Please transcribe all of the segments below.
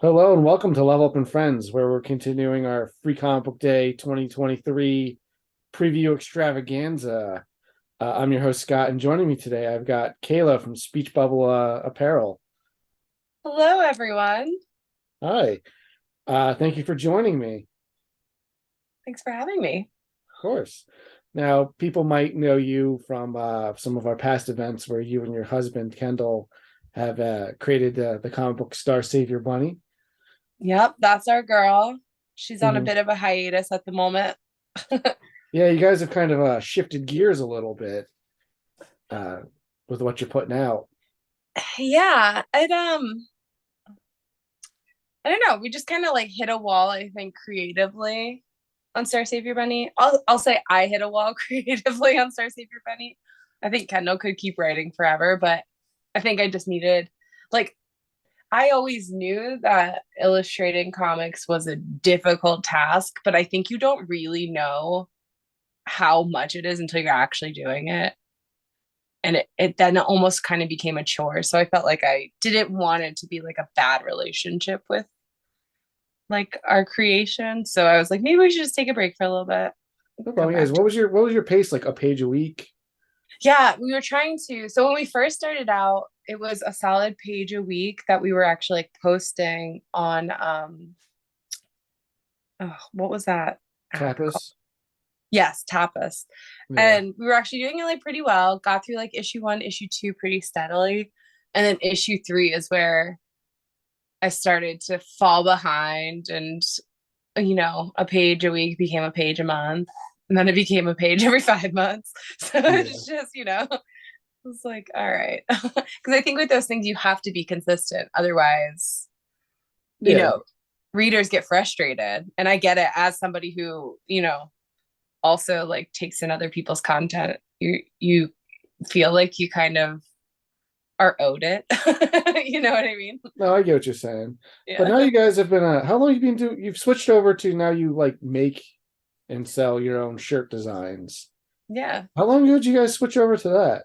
Hello and welcome to Level Up and Friends, where we're continuing our Free Comic Book Day 2023 preview extravaganza. I'm your host, Scott, and joining me today, I've got Kayla from Speech Bubble Apparel. Hello, everyone. Hi. Thank you for joining me. Thanks for having me. Of course. Now, people might know you from some of our past events where you and your husband, Kendall, have created the comic book Star Savior Bunny. Yep, that's our girl. She's on a Mhm. bit of a hiatus at the moment. Yeah, you guys have kind of shifted gears a little bit uh, with what you're putting out. Yeah, I don't know. We just kind of like hit a wall, I think, creatively on Star Savior Bunny. I'll say I hit a wall creatively on Star Savior Bunny. I think Kendall could keep writing forever, but I think I just needed like I always knew that illustrating comics was a difficult task, but I think you don't really know how much it is until you're actually doing it. And it then almost kind of became a chore. So I felt like I didn't want it to be like a bad relationship with like our creation. So I was like, maybe we should just take a break for a little bit No and come problem, guys. back to What was your pace like? A page a week? Yeah, we were trying to. So when we first started out, it was a solid page a week that we were actually like posting on oh, what was that app called? Tapas? Yes, Tapas. Yeah. And we were actually doing it like pretty well. Got through like issue one, issue two pretty steadily. And then issue three is where I started to fall behind and a page a week became a page a month. And then it became a page every 5 months. So Yeah. it's just, it's like, all right. Because I think with those things, you have to be consistent. Otherwise, you Yeah. know, readers get frustrated. And I get it as somebody who, also like takes in other people's content. You feel like you kind of are owed it. You know what I mean? No, I get what you're saying. But Yeah. now you guys have been how long have you been doing you've switched over to now you like make and sell your own shirt designs. Yeah. How long ago did you guys switch over to that?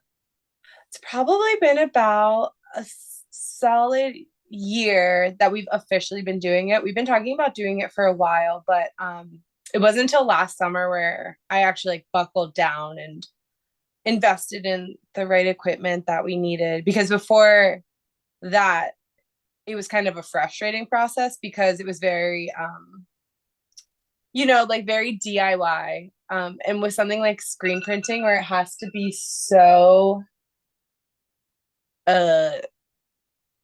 It's probably been about a solid year that we've officially been doing it. We've been talking about doing it for a while, but it wasn't until last summer where I actually like buckled down and invested in the right equipment that we needed because before that it was kind of a frustrating process because it was very like very DIY. And with something like screen printing where it has to be so uh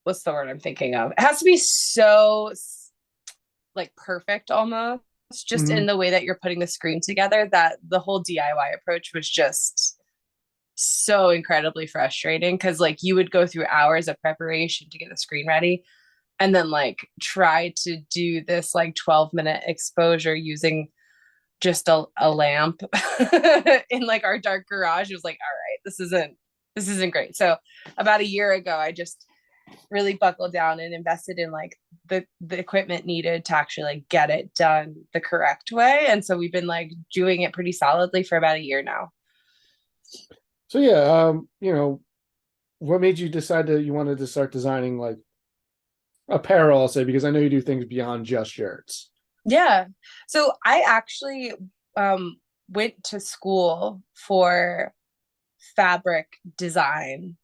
what's the word I'm thinking of? It has to be so like perfect almost, just in Hmm. the way that you're putting the screen together, that the whole DIY approach was just so incredibly frustrating because like you would go through hours of preparation to get the screen ready and then like try to do this like 12-minute exposure using just a lamp in like our dark garage. It was like, all right, this isn't great. So about a year ago I just really buckled down and invested in like the equipment needed to actually like get it done the correct way. And so we've been like doing it pretty solidly for about a year now. So yeah, what made you decide that you wanted to start designing like apparel, I'll say, because I know you do things beyond just shirts. Yeah. So I actually um went to school for fabric design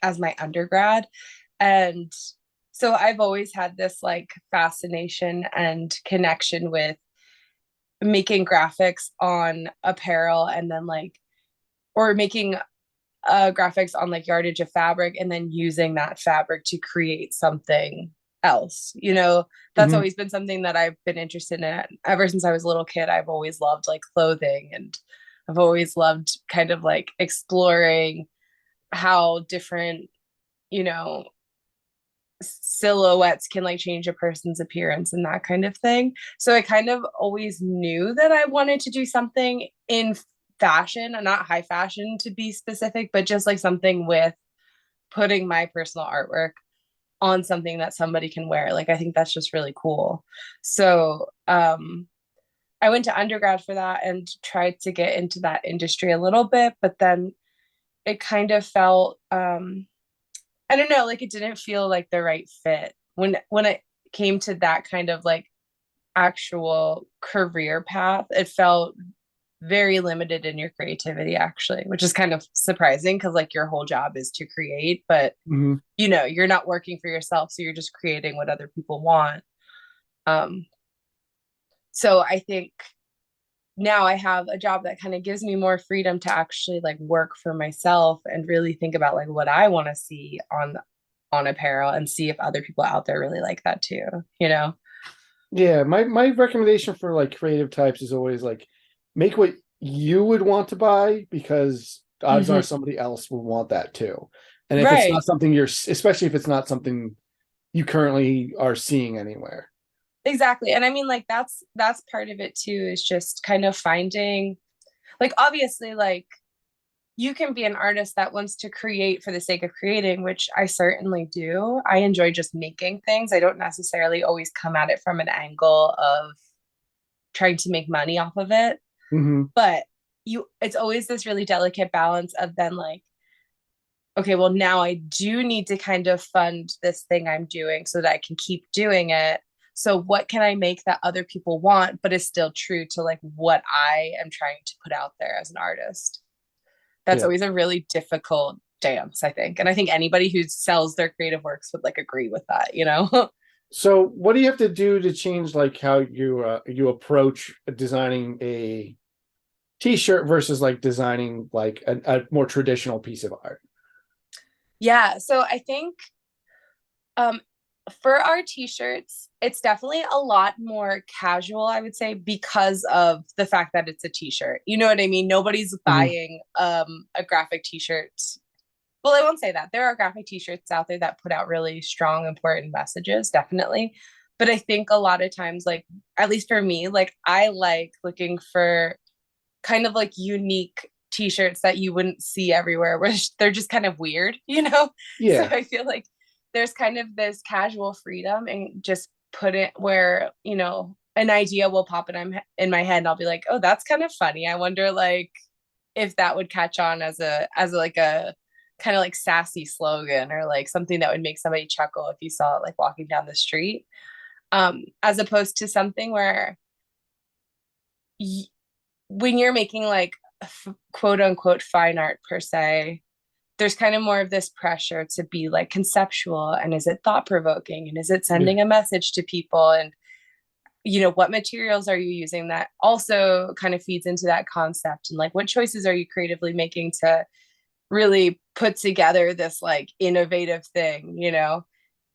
as my undergrad. And so I've always had this like fascination and connection with making graphics on apparel and then like or making graphics on like yardage of fabric and then using that fabric to create something else. That's Hmm. always been something that I've been interested in. Ever since I was a little kid, I've always loved like clothing, and I've always loved kind of like exploring how different, you know, silhouettes can like change a person's appearance and that kind of thing. So I kind of always knew that I wanted to do something in fashion, and not high fashion to be specific, but just like something with putting my personal artwork on something that somebody can wear. Like I think that's just really cool. So I went to undergrad for that and tried to get into that industry a little bit, but then it kind of felt I don't know, like it didn't feel like the right fit when it came to that kind of like actual career path, it felt very limited in your creativity actually, which is kind of surprising because like your whole job is to create, but Mhm. you're not working for yourself, so you're just creating what other people want. Um, so I think now I have a job that kind of gives me more freedom to actually like work for myself and really think about like what I want to see on apparel and see if other people out there really like that too, you know? Yeah, my recommendation for like creative types is always like make what you would want to buy because odds are Mm-hmm. somebody else will want that too. And if it's not Right. something especially if it's not something you currently are seeing anywhere. Exactly. And I mean like that's part of it too, is just kind of finding like obviously like you can be an artist that wants to create for the sake of creating, which I certainly do. I enjoy just making things. I don't necessarily always come at it from an angle of trying to make money off of it. Hmm. But it's always this really delicate balance of then like, okay, well, now I do need to kind of fund this thing I'm doing so that I can keep doing it. So what can I make that other people want, but is still true to like what I am trying to put out there as an artist? That's Yeah. always a really difficult dance, I think. And I think anybody who sells their creative works would like agree with that, you know? So what do you have to do to change like how you approach designing a t-shirt versus like designing like a more traditional piece of art? Yeah. So I think um for our t-shirts, it's definitely a lot more casual, I would say, because of the fact that it's a t-shirt. You know what I mean? Nobody's Mhm. buying a graphic t-shirt. Well, I won't say that. There are graphic t-shirts out there that put out really strong, important messages, definitely. But I think a lot of times, like, at least for me, like, I like looking for kind of like unique t-shirts that you wouldn't see everywhere, which they're just kind of weird, you know? So Yeah. I feel like there's kind of this casual freedom and just put it where, an idea will pop in my head and I'll be like, oh, that's kind of funny. I wonder like if that would catch on as like a kind of like sassy slogan or like something that would make somebody chuckle if you saw it like walking down the street. As opposed to something where y- when you're making like quote unquote fine art per se, there's kind of more of this pressure to be like conceptual, and is it thought provoking, and is it Yeah. sending a message to people, and what materials are you using that also kind of feeds into that concept, and like what choices are you creatively making to really put together this like innovative thing,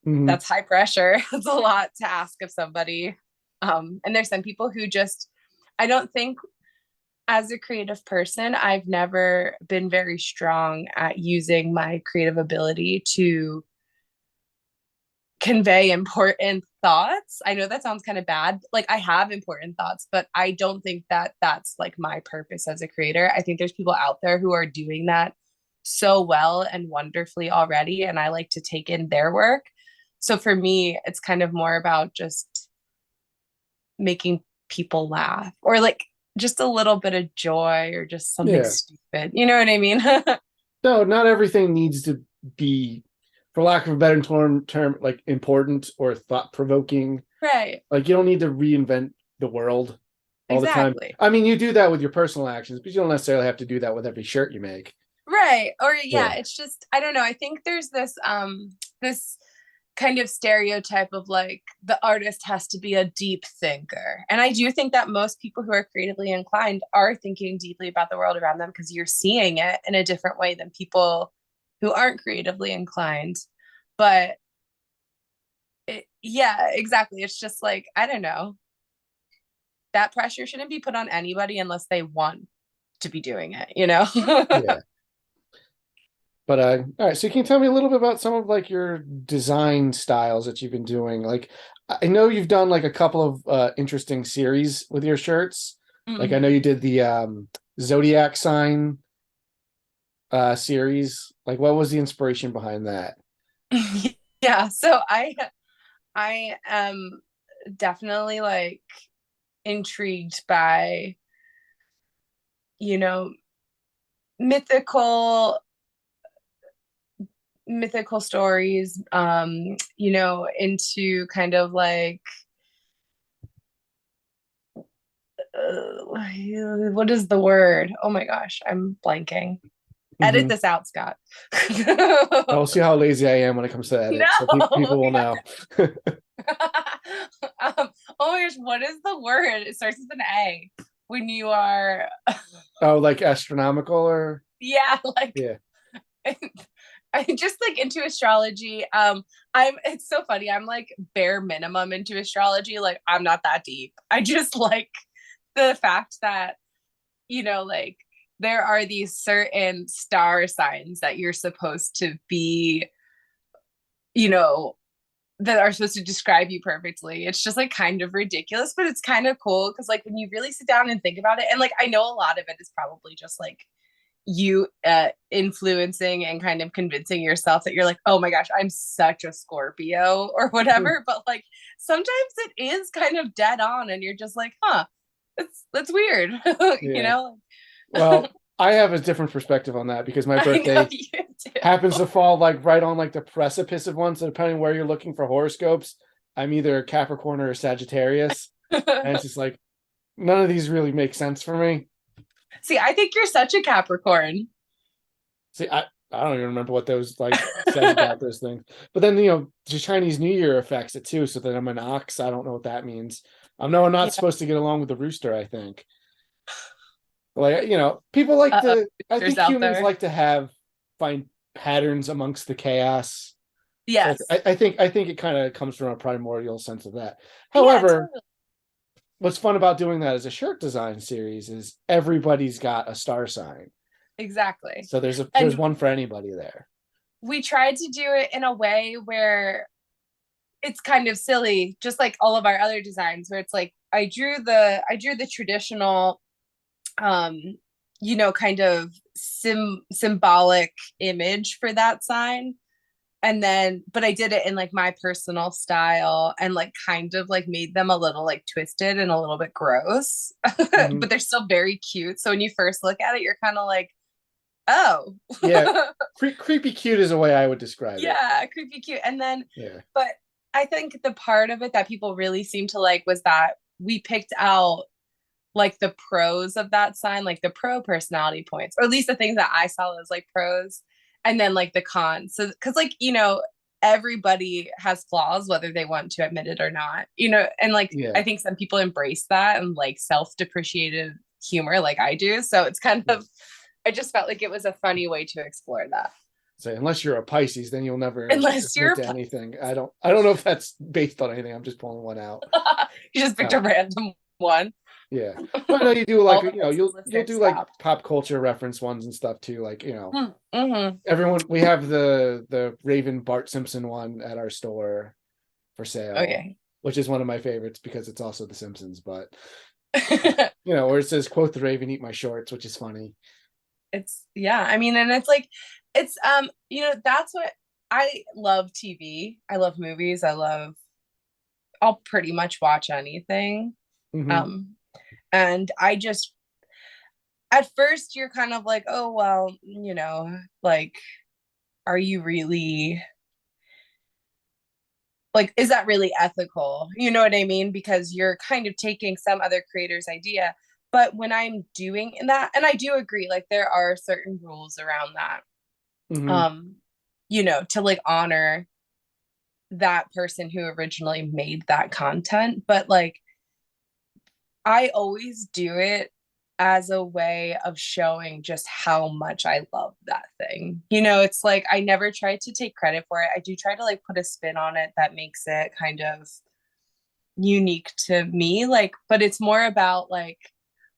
Mhm. that's high pressure. It's a lot to ask of somebody. And there's some people who just, I don't think as a creative person, I've never been very strong at using my creative ability to convey important thoughts. I know that sounds kind of bad. Like I have important thoughts, but I don't think that that's like my purpose as a creator. I think there's people out there who are doing that so well and wonderfully already, and I like to take in their work. So for me, it's kind of more about just making people laugh or like just a little bit of joy or just something Yeah. stupid. You know what I mean? No, not everything needs to be, for lack of a better term like important or thought provoking. Right. Like you don't need to reinvent the world all the time. Exactly. I mean, you do that with your personal actions, but you don't necessarily have to do that with every shirt you make. Right. Or Yeah. yeah, it's just I don't know. I think there's this kind of stereotype of like the artist has to be a deep thinker. And I do think that most people who are creatively inclined are thinking deeply about the world around them because you're seeing it in a different way than people who aren't creatively inclined. But yeah, exactly. It's just like I don't know. That pressure shouldn't be put on anybody unless they want to be doing it, you know? Yeah. But all right, so can you tell me a little bit about some of like your design styles that you've been doing? Like I know you've done like a couple of interesting series with your shirts. Like I know Mhm. you did the zodiac sign series. Like what was the inspiration behind that? Yeah, so I am definitely like intrigued by, you know, mythical mythical stories, into kind of like what is the word? Oh my gosh, I'm blanking. Edit Hmm. this out, Scott. I'll see how lazy I am when it comes to edit, so No. people will know. Oh my gosh, what is the word? It starts with an A. When you are, Oh, like astronomical or yeah, like yeah. I just like into astrology. It's so funny. I'm like bare minimum into astrology. Like I'm not that deep. I just like the fact that, like there are these certain star signs that you're supposed to be, you know, that are supposed to describe you perfectly. It's just like kind of ridiculous, but it's kind of cool because like when you really sit down and think about it, and like I know a lot of it is probably just like you influencing and kind of convincing yourself that you're like, oh my gosh, I'm such a Scorpio or whatever. But like sometimes it is kind of dead on, and you're just like, huh, that's weird, you Yeah. know? Well, I have a different perspective on that because my I know birthday you happens do. to fall like right on like the precipice of one. So depending where you're looking for horoscopes, I'm either a Capricorn or a Sagittarius. And it's just like none of these really make sense for me. See, I think you're such a Capricorn. See, I don't even remember what those like says about those things. But then the Chinese New Year affects it too. So then I'm an ox. I don't know what that means. I know I'm not Yeah. supposed to get along with the rooster, I think. Like, people like Uh-oh, to, I there's think out humans there. like to find patterns amongst the chaos. So Yes. I think it kind of comes from a primordial sense of that. Yeah, However, totally. what's fun about doing that as a shirt design series is everybody's got a star sign. Exactly. So there's And one for anybody there. we tried to do it in a way where it's kind of silly, just like all of our other designs, where it's like I drew the traditional, um, kind of symbolic image for that sign. And then, but I did it in like my personal style and like kind of like made them a little like twisted and a little bit gross, Hmm. but they're still very cute. So when you first look at it, you're kind of like, oh, Yeah, creepy cute is a way I would describe it. yeah, creepy cute. And then, Yeah. but I think the part of it that people really seemed to like was that we picked out like the pros of that sign, like the pro personality points, or at least the things that I saw as like pros, and then like the cons. So, because like, everybody has flaws, whether they want to admit it or not, and like Yeah. I think some people embrace that and like self depreciated humor, like I do. So it's kind Yeah. of, I just felt like it was a funny way to explore that. So unless you're a Pisces, then you'll never Unless admit you're, to anything. I don't know if that's based on anything. I'm just pulling one out. you just picked a Uh, random one. yeah. But no, you do like All the Pisces you'll listeners do like stop. pop culture reference ones and stuff too. Like, Mm-hmm. everyone we have the Raven Bart Simpson one at our store for sale, Okay. which is one of my favorites because it's also The Simpsons, but where it says quote the Raven, eat my shorts, which is funny. It's, yeah, I mean, and it's like it's that's what I love. TV, I love movies, I'll pretty much watch anything. Hmm. um and I just, at first you're kind of like, oh well, like, are you really, like, is that really ethical, you know what I mean, because you're kind of taking some other creator's idea. But when I'm doing that, and I do agree, like there are certain rules around that, Hmm. um to like honor that person who originally made that content. But like I always do it as a way of showing just how much I love that thing. It's like I never try to take credit for it. I do try to like put a spin on it that makes it kind of unique to me, like, but it's more about like,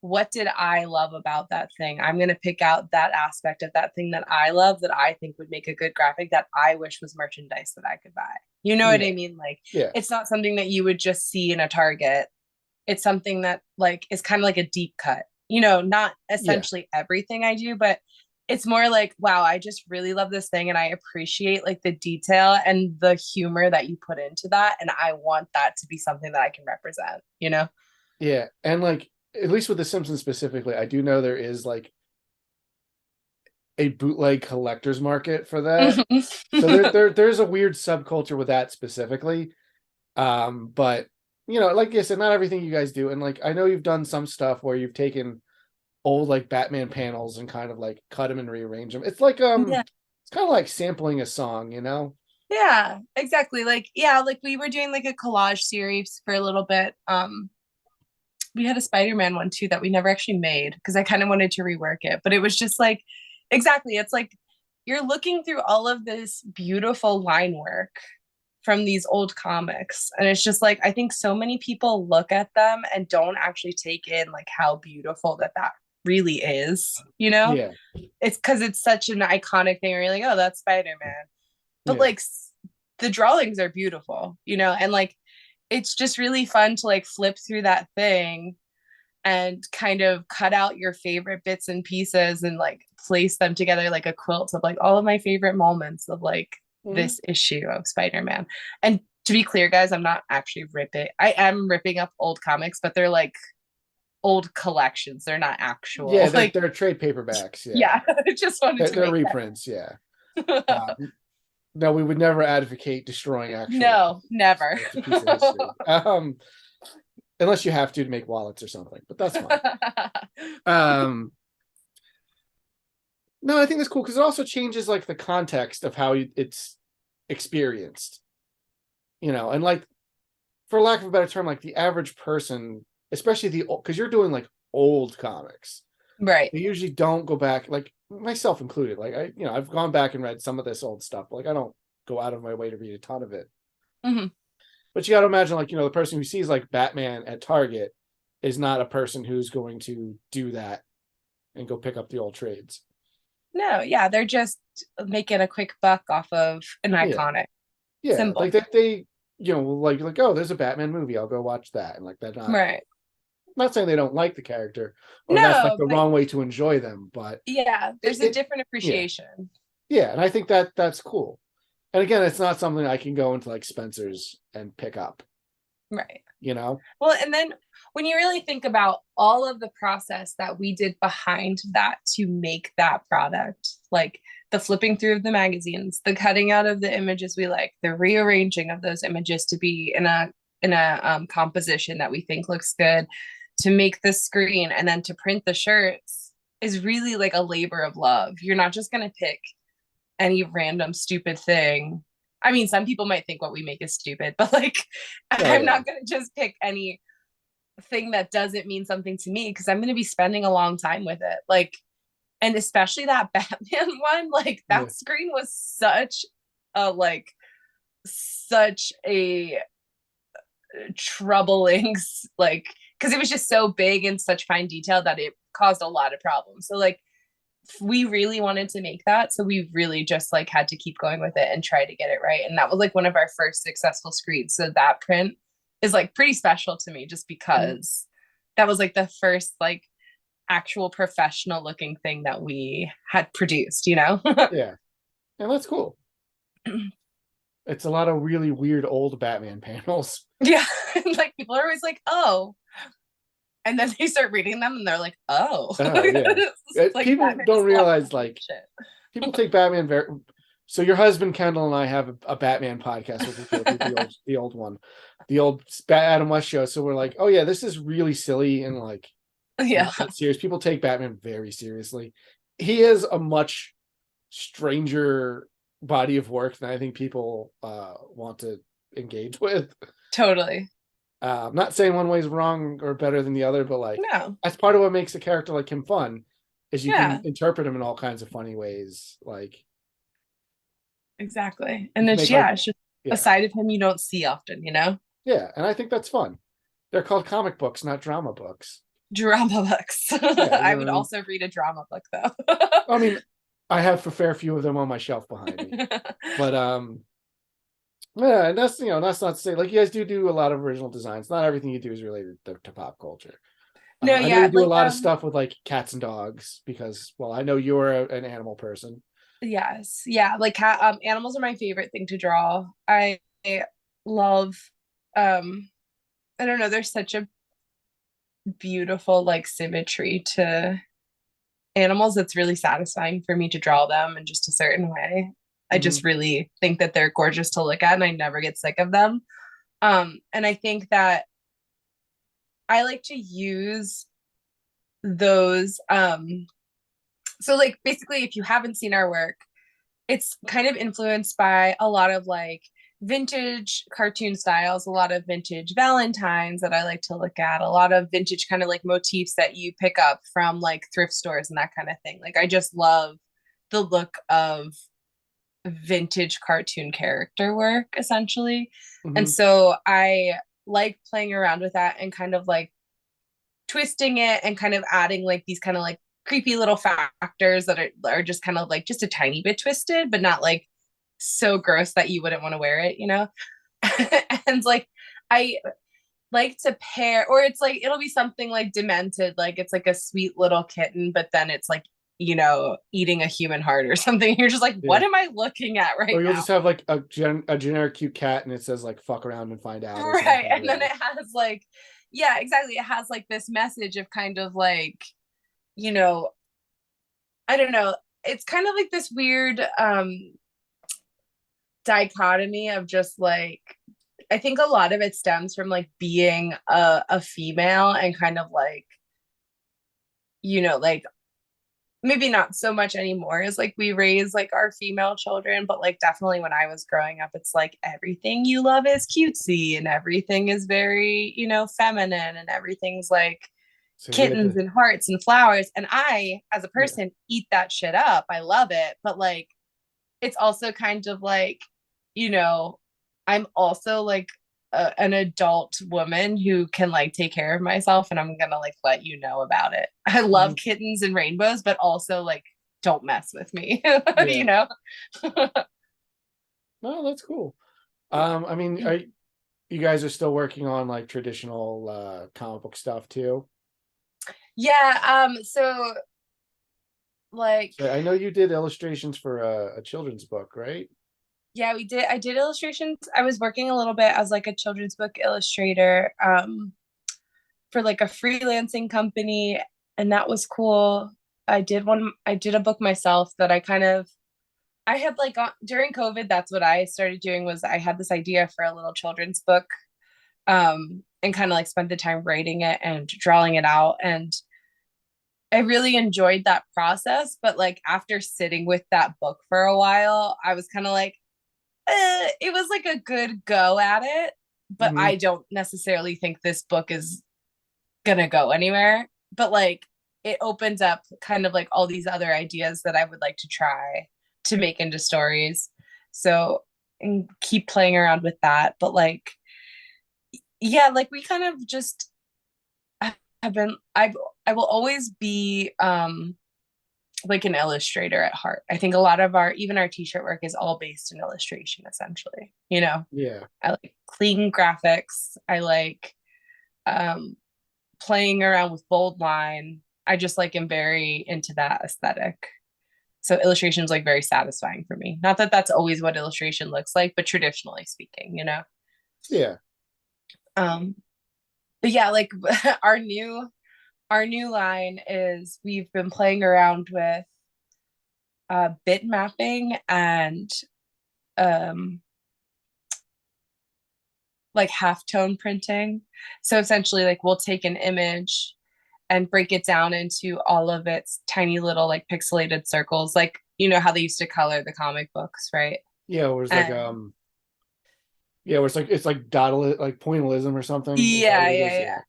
what did I love about that thing? I'm going to pick out that aspect of that thing that I love, that I think would make a good graphic, that I wish was merchandise that I could buy. You know what Yeah. I mean? Like, Yeah. it's not something that you would just see in a Target. It's something that like is kind of like a deep cut. Not Yeah. essentially everything I do, but it's more like, wow, I just really love this thing and I appreciate like the detail and the humor that you put into that, and I want that to be something that I can represent. Yeah. And like at least with The Simpsons specifically, I do know there is like a bootleg collector's market for that. So Mhm. there's a weird subculture with that specifically. But like I said, not everything you guys do. And like I know you've done some stuff where you've taken old like Batman panels and kind of like cut them and rearrange them. It's like Yeah. it's kind of like sampling a song. Yeah, exactly. Like, yeah, like we were doing like a collage series for a little bit. We had a Spider-Man one too that we never actually made because I kind of wanted to rework it, but it was just like exactly, it's like you're looking through all of this beautiful line work from these old comics, and it's just like I think so many people look at them and don't actually take in like how beautiful that really is. Yeah, It's because it's such an iconic thing where you're like, oh, that's Spider-Man, but yeah. like the drawings are beautiful, and like it's just really fun to like flip through that thing and kind of cut out your favorite bits and pieces and like place them together like a quilt of like all of my favorite moments of like Mhm. this issue of Spider-Man. And to be clear, guys, I'm not actually ripping. I am ripping up old comics, but they're like old collections. They're not Yeah, actual. they're Like, they're trade paperbacks. Yeah, yeah, I just wanted to they're make reprints. Yeah. that. No, we would never advocate destroying actual. No, never. It's a piece of history. Unless you have to make wallets or something, but that's fine. Um, no, I think that's cool because it also changes like the context of how it's experienced. And like for lack of a better term, like the average person, especially because you're doing like old comics, Right. they usually don't go back, like myself included. Like I've gone back and read some of this old stuff. But like I don't go out of my way to read a ton of it. Hmm. But you got to imagine, like the person who sees like Batman at Target is not a person who's going to do that and go pick up the old trades. No, yeah, they're just making a quick buck off of an Yeah, iconic yeah. Like symbol. they like oh, there's a Batman movie, I'll go watch that, and like they're not. Right. I'm not saying they don't like the character or that's like No, the but wrong way to enjoy them, but yeah, it, there's a it different yeah, appreciation. yeah, and I think that's cool. And again, it's not something I can go into like Spencer's and pick up, Right. you know? Well, and then when you really think about all of the process that we did behind that to make that product, like the flipping through of the magazines, the cutting out of the images we like, the rearranging of those images to be in a composition that we think looks good, to make the screen and then to print the shirts is really like a labor of love. You're not just going to pick any random stupid thing. I mean, some people might think what we make is stupid, but like, Oh I'm yeah. not going to just pick any thing that doesn't mean something to me because I'm going to be spending a long time with it. Like, and especially that Batman one, like Yeah. that screen was such a troubling, like, because it was just so big and such fine detail that it caused a lot of problems. So like we really wanted to make that, so we really just like had to keep going with it and try to get it right, and that was like one of our first successful screens, so that print is like pretty special to me just Mhm. because that was like the first like actual professional looking thing that we had produced. Yeah. And that's cool. It's a lot of really weird old Batman panels. Yeah. Like people are always like, oh, and then they start reading them and they're like, oh. Oh yeah. Like People Batman don't is a lot realize more like shit. people take Batman very. So your husband Kendall and I have a Batman podcast with the old one, the old Adam West show. So we're like, oh yeah, this is really silly and like Yeah, not that serious. People take Batman very seriously. He is a much stranger body of work than I think people want to engage with. totally. I'm not saying one way is wrong or better than the other, but like No. that's part of what makes a character like him fun, is you can Yeah, interpret him in all kinds of funny ways. Like exactly. you And can it's make like it's just a yeah, side of him you don't see often. yeah, and I think that's fun. They're called comic books, not drama books. Drama books. Yeah, I would also read a drama book though. I mean, I have a fair few of them on my shelf behind me, but yeah, and that's not to say like you guys do a lot of original designs. Not everything you do is related to pop culture. No, I know yeah, you do a like lot of stuff with like cats and dogs because, well, I know you're an animal person. yes, yeah, like animals are my favorite thing to draw. I love um I don't know, there's such a beautiful like symmetry to animals, it's really satisfying for me to draw them in just a certain way. I just Hmm. really think that they're gorgeous to look at and I never get sick of them. And I think that I like to use those so like basically if you haven't seen our work, it's kind of influenced by a lot of like vintage cartoon styles, a lot of vintage Valentines that I like to look at, a lot of vintage kind of like motifs that you pick up from like thrift stores and that kind of thing. Like I just love the look of vintage cartoon character work essentially. And Hmm. so I like playing around with that and kind of like twisting it and kind of adding like these kind of like creepy little factors that are just kind of like just a tiny bit twisted, but not like so gross that you wouldn't want to wear it, you know? And like I like to pair, or it's like it'll be something like demented, like it's like a sweet little kitten, but then it's like, you know, eating a human heart or something. You're just like, what Yeah. am I looking at right Or you'll now? just have like a generic cute cat, and it says like "fuck around and find out" or Right. something. And then Yeah. it has like, yeah, exactly. It has like this message of kind of like, you know, I don't know. It's kind of like this weird dichotomy of just like I think a lot of it stems from like being a female and kind of like, you know, like maybe not so much anymore as like we raise like our female children, but like definitely when I was growing up, it's like everything you love is cutesy and everything is very, you know, feminine and everything's like So you had kittens to. and hearts and flowers. And I, as a Yeah. person, eat that shit up. I love it. But like it's also kind of like, you know, I'm also like an adult woman who can like take care of myself and I'm gonna like let you know about it. I Hmm. love kittens and rainbows, but also like don't mess with me, Yeah. you know? No, that's cool. I mean, you guys are still working on like traditional comic book stuff too? Yeah, so like So I know you did illustrations for a children's book, right? yeah, I did illustrations. I was working a little bit as like a children's book illustrator for like a freelancing company and that was cool. I did a book myself that I kind of I had like during COVID, that's what I started doing was I had this idea for a little children's book and kind of like spent the time writing it and drawing it out and I really enjoyed that process, but like after sitting with that book for a while, I was kind of like it was like a good go at it, but Hmm. I don't necessarily think this book is gonna go anywhere. But like it opens up kind of like all these other ideas that I would like to try to make into stories. So and keep playing around with that. But like yeah, like we kind of just have been I will always be like an illustrator at heart. I think a lot of our even our t-shirt work is all based in illustration essentially. You know, Yeah. I like clean graphics. I like um playing around with bold line. I just like am very into that aesthetic. So illustration is like very satisfying for me. Not that that's always what illustration looks like, but traditionally speaking, you know. Yeah. Um, but yeah, like our new line is we've been playing around with bit mapping and um like halftone printing. So essentially like we'll take an image and break it down into all of its tiny little like pixelated circles like you know how they used to color the comic books, right? Yeah, where it's like And yeah, where it's like dotted like pointillism or something. Is that yeah, what it yeah, is? yeah. Yeah.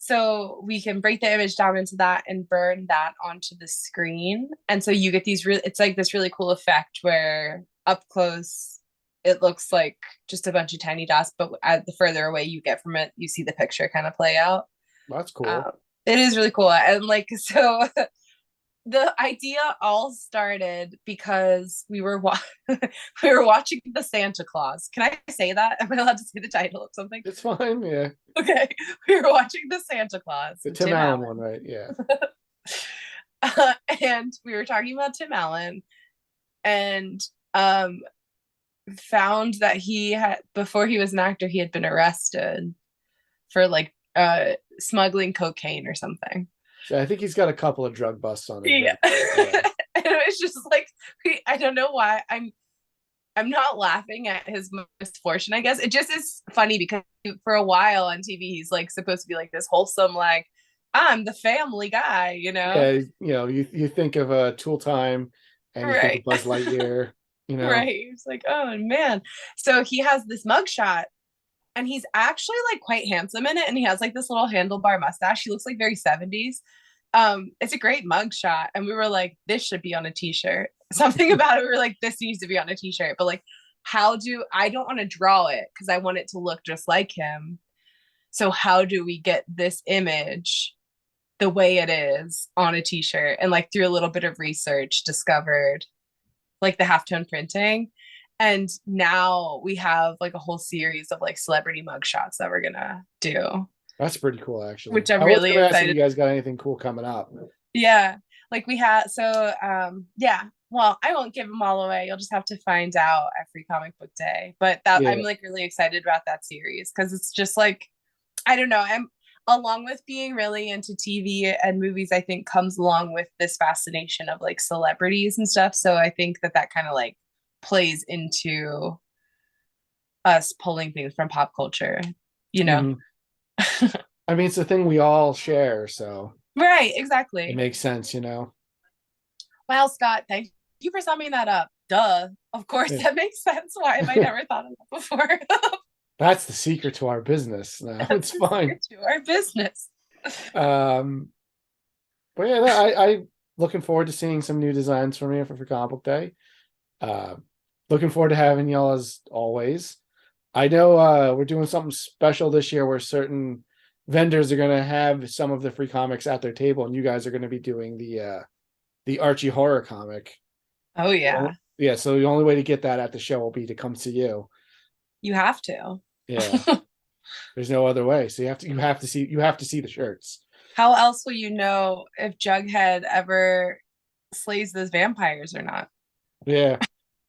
So we can break the image down into that and burn that onto the screen. And so you get these really, it's like this really cool effect where up close, it looks like just a bunch of tiny dots, but the further away you get from it, you see the picture kind of play out. That's cool. Um, it is really cool. And like, so the idea all started because we were watching the Santa Claus. Can I say that? Am I allowed to say the title of something? It's fine. Yeah. Okay, we were watching the Santa Claus The with Tim Tim Allen one, Allen, right? Yeah. and we were talking about Tim Allen, and um, found that he had before he was an actor, he had been arrested for like smuggling cocaine or something. So I think he's got a couple of drug busts on his Yeah. record. Yeah. And it was just like, I don't know why I'm not laughing at his misfortune. I guess it just is funny because for a while on TV, he's like supposed to be like this wholesome, like I'm the family guy, you know? Yeah, you think of Tool Time and you think of Right. Buzz Lightyear, you know. Right. It's like, oh man. So he has this mugshot and he's actually like quite handsome in it. And he has like this little handlebar mustache. He looks like very 70s. It's a great mugshot. And we were like, this should be on a t-shirt. Something about it. We were like, this needs to be on a t-shirt. But like, I don't want to draw it because I want it to look just like him. So how do we get this image the way it is on a t-shirt? And like through a little bit of research, discovered like the halftone printing. And now we have like a whole series of like celebrity mugshots that we're gonna do, That's pretty cool, actually. which I'm I was really gonna ask if you excited. guys got anything cool coming up. Yeah. Like we had yeah. Well, I won't give them all away. You'll just have to find out at Free Comic Book Day. But that I'm Yeah. like really excited about that series because it's just like I don't know. I'm along with being really into TV and movies, I think comes along with this fascination of like celebrities and stuff. So I think that kind of like plays into us pulling things from pop culture, you know? Hmm. I mean, it's a thing we all share, so Right, it exactly. makes sense, you know. Wow, Scott, thank you for summing that up. Duh. Of course, Yeah. that makes sense. Why have I never thought of that before? That's the secret to our business. No, That's it's the fine. secret to our business. Um, but yeah, no, I looking forward to seeing some new designs from you for Comic Book Day. Uh, looking forward to having y'all as always. I know we're doing something special this year where certain vendors are going to have some of the free comics at their table, and you guys are going to be doing the Archie horror comic. Oh, yeah. Yeah, so the only way to get that at the show will be to come see you. You have to. Yeah, there's no other way. So you have to see the shirts. How else will you know if Jughead ever slays those vampires or not? Yeah,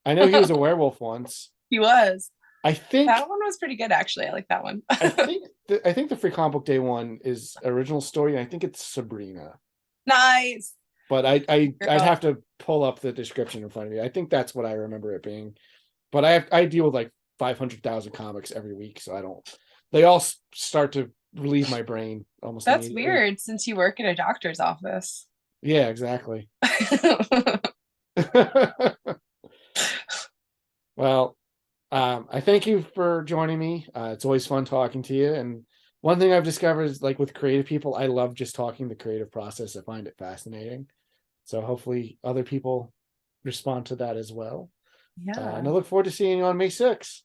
I know he was a werewolf once. He was. I think That one was pretty good, actually. I like that one. I think the Free Comic Book Day one is original story, and I think it's Sabrina. Nice. But I'd Girl. have to pull up the description in front of me. I think that's what I remember it being. But I deal with like 500,000 comics every week, so I don't. They all start to leave my brain almost That's immediately. weird since you work in a doctor's office. Yeah, exactly. Well, I thank you for joining me. It's always fun talking to you. And one thing I've discovered is like with creative people, I love just talking the creative process. I find it fascinating. So hopefully other people respond to that as well. And Yeah. I look forward to seeing you on May 6th.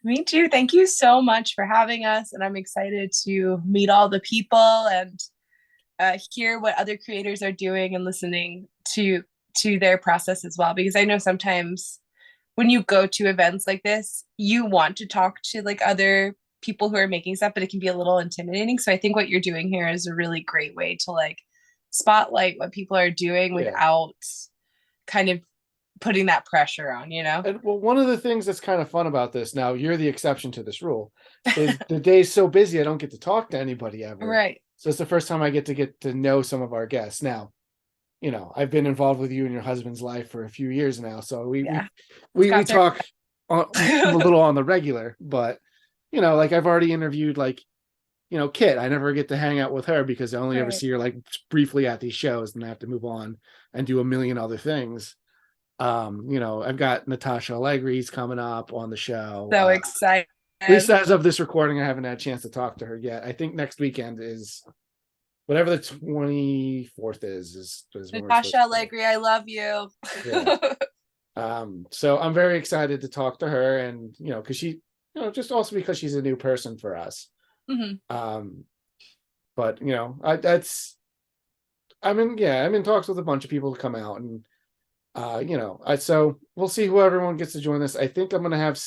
Me too. Thank you so much for having us. And I'm excited to meet all the people and hear what other creators are doing and listening to their process as well. Because I know sometimes when you go to events like this, you want to talk to like other people who are making stuff, but it can be a little intimidating. So I think what you're doing here is a really great way to like spotlight what people are doing Yeah. without kind of putting that pressure on, you know? And well, one of the things that's kind of fun about this, now you're the exception to this rule, is the day's so busy I don't get to talk to anybody ever. Right. So it's the first time I get to know some of our guests. Now, I've been involved with you and your husband's life for a few years now, so Yeah. we Scott's our talk a little on the regular. But like I've already interviewed like Kit. I never get to hang out with her because I only ever right. see her like briefly at these shows, and I have to move on and do a million other things. I've got Natasha Allegri's coming up on the show. So excited. At least as of this recording, I haven't had a chance to talk to her yet. I think next weekend is whatever the 24th is when we're supposed Natasha to go. Allegri, I love you. Yeah. So I'm very excited to talk to her, and because she, just also because she's a new person for us. Mhm. But I'm in talks with a bunch of people to come out, and so we'll see who everyone gets to join us. I think I'm gonna have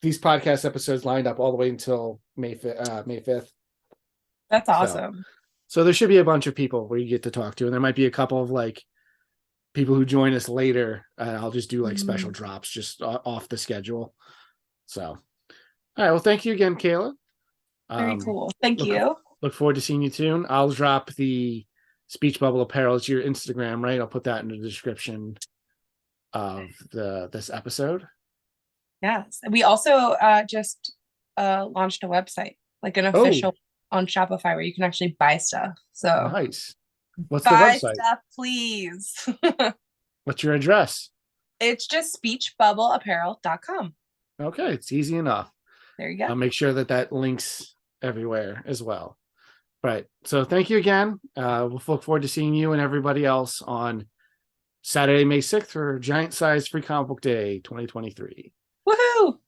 these podcast episodes lined up all the way until May 5th. That's So awesome. so there should be a bunch of people where you get to talk to, and there might be a couple of like people who join us later. I'll just do like special Mm, drops just off the schedule. So all right, well, thank you again, Kayla. very Um, cool. Thank look you. Look forward to seeing you soon. I'll drop the Speech Bubble Apparel to your Instagram, right? I'll put that in the description of this episode. Yes. We also just launched a website, like an Oh, official on Shopify where you can actually buy stuff. So nice. What's the buy website? stuff, please. What's your address? It's just speechbubbleapparel.com. Okay, it's easy enough. There you go. I'll make sure that links everywhere as well. Right. So thank you again. We'll look forward to seeing you and everybody else on Saturday, May 6th for Giant Size Free Comic Book Day 2023. Woohoo!